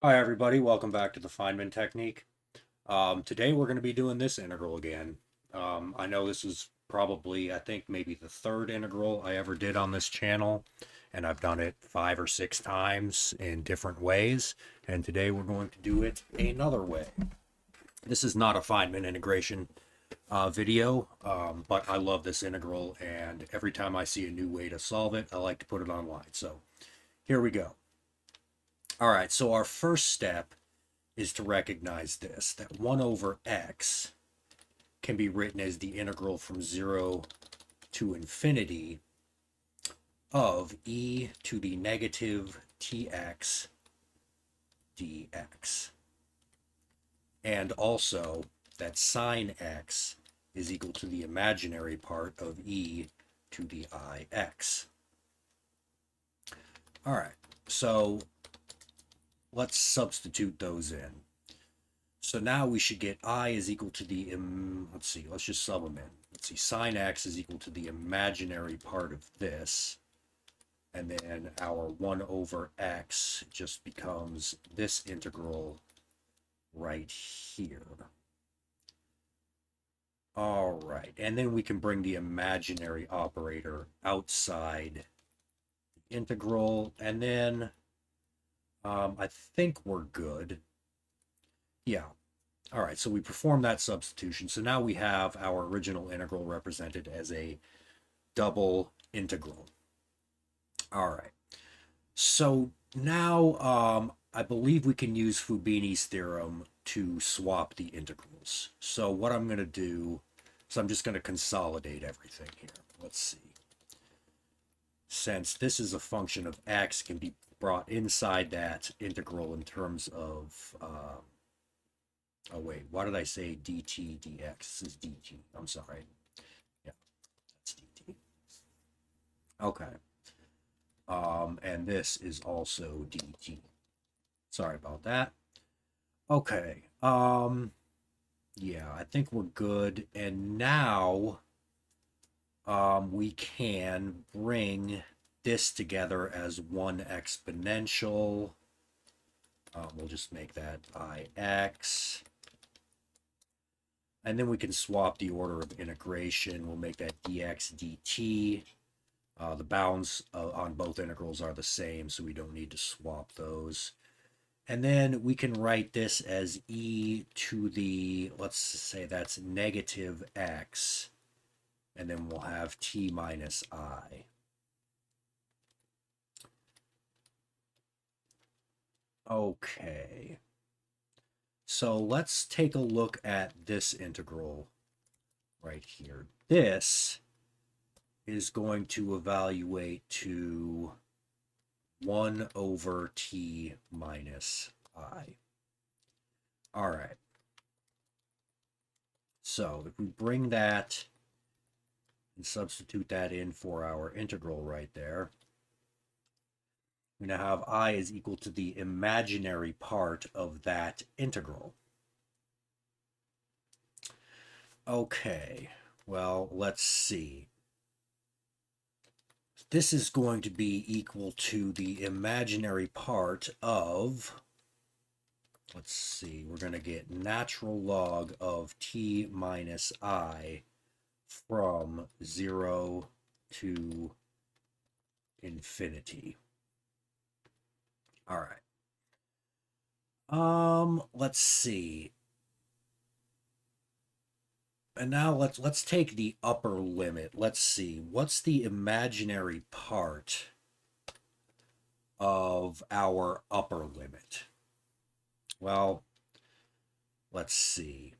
Hi everybody, welcome back to the Feynman technique. Today we're going to be doing this integral again. I know this is probably, I think maybe the third integral I ever did on this channel, and I've done it 5 or 6 times in different ways, and today we're going to do it another way. This is not a Feynman integration video, but I love this integral, and every time I see a new way to solve it, I like to put it online. So here we go. All right, so our first step is to recognize this, that 1 over x can be written as the integral from 0 to infinity of e to the negative tx dx. And also that sine x is equal to the imaginary part of e to the ix. All right, so let's substitute those in. So now we should get I is equal to the, let's see, let's just sub them in. Let's see, sine x is equal to the imaginary part of this. And then our 1 over x just becomes this integral right here. All right, and then we can bring the imaginary operator outside the integral, and then I think we're good. Yeah. All right, so we perform that substitution. So now we have our original integral represented as a double integral. All right. So now I believe we can use Fubini's theorem to swap the integrals. So what I'm going to do is I'm just going to consolidate everything here. Let's see. Since this is a function of x, can be brought inside that integral in terms of oh wait, why did I say dt dx? This is dt. I'm sorry. Yeah, that's dt. Okay. And this is also dt. Sorry about that. Okay. Yeah, I think we're good. And now we can bring this together as one exponential. We'll just make that ix. And then we can swap the order of integration. We'll make that dx dt. The bounds on both integrals are the same, so we don't need to swap those. And then we can write this as e to the, let's say that's negative x, and then we'll have t minus I. Okay. So let's take a look at this integral right here. This is going to evaluate to 1 over t minus I. All right. So if we bring that and substitute that in for our integral right there, we're going to have I is equal to the imaginary part of that integral. Okay, well, let's see. This is going to be equal to the imaginary part of, let's see, we're going to get natural log of t minus I from 0 to infinity. All right. Let's see. And now let's take the upper limit. Let's see. What's the imaginary part of our upper limit? Well, let's see.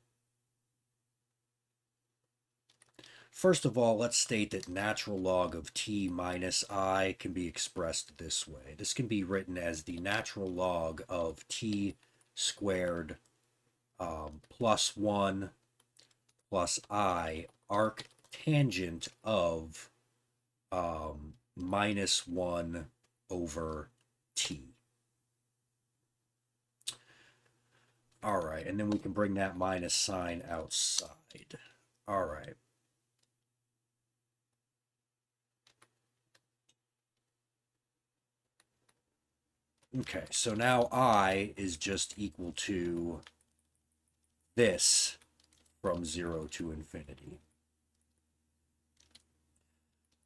First of all, let's state that natural log of t minus I can be expressed this way. This can be written as the natural log of t squared plus 1 plus I arc tangent of minus 1 over t. All right, and then we can bring that minus sign outside. All right. Okay, so now I is just equal to this from 0 to infinity.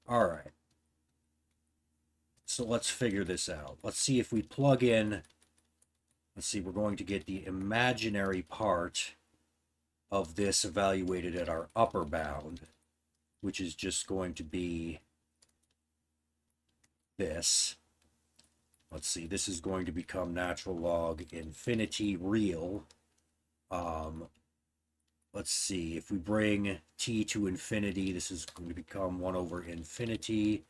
All right. So let's figure this out. Let's see if we plug in, let's see, we're going to get the imaginary part of this evaluated at our upper bound, which is just going to be this. Let's see, this is going to become natural log infinity real. Let's see, if we bring t to infinity, this is going to become 1 over infinity,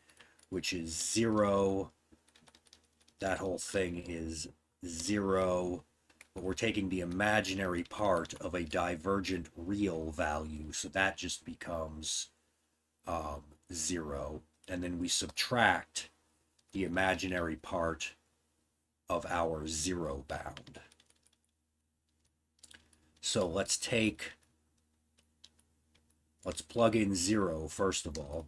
which is 0. That whole thing is 0. But we're taking the imaginary part of a divergent real value, so that just becomes 0. And then we subtract the imaginary part of our 0 bound. So let's plug in 0 first of all,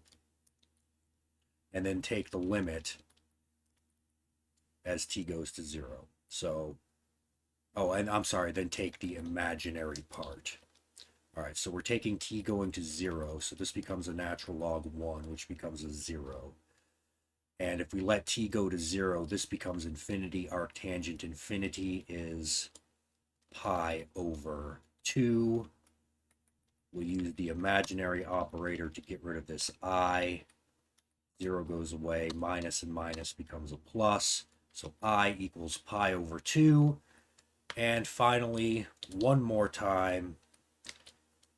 and then take the limit as t goes to 0. So, oh, and I'm sorry, then take the imaginary part. All right, so we're taking t going to 0, so this becomes a natural log 1, which becomes a 0. And if we let t go to 0, this becomes infinity. Arctangent infinity is pi over 2. We'll use the imaginary operator to get rid of this I. 0 goes away, minus and minus becomes a plus. So I equals pi over 2. And finally, one more time,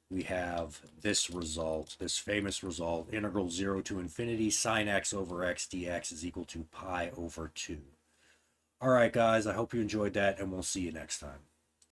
we have this result, this famous result, integral 0 to infinity sine x over x dx is equal to pi over 2. All right, guys, I hope you enjoyed that, and we'll see you next time.